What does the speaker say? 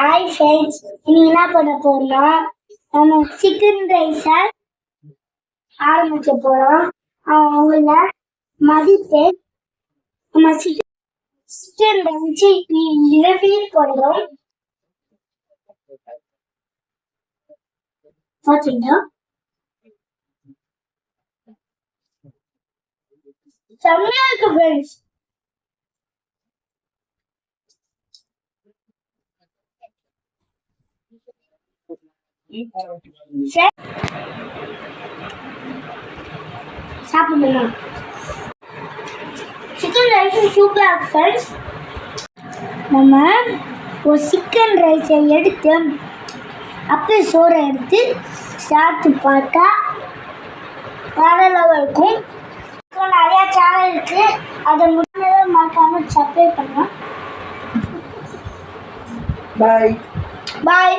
Hi friends, இன்னைக்கு என்ன பண்ண போறோம்னா நம்ம சிக்கன் ரைஸை ஆரம்பிக்க போறோம். அவங்கள மதித்து நம்ம சிக்கன் ரைஸை ரிப்பீட் பண்றோம். பார்த்தீங்கன்னா செம்மையா இருக்கு ஃப்ரெண்ட்ஸ். சாப்பிடலாம். சிக்கன் ரைஸ் சூப்பரா இருக்கு ஃப்ரெண்ட்ஸ். நம்ம ஒரு சிக்கன் ரைஸை எடுத்து அப்படியே சோறை எடுத்து சாப்பிட்டு பார்த்தா வேற லெவல் இருக்கும். நிறையா சேனல் இருக்கு, அதை முன்னாடி மறக்காம சப்ஸ்கிரைப் பண்ணலாம். பாய் பாய்.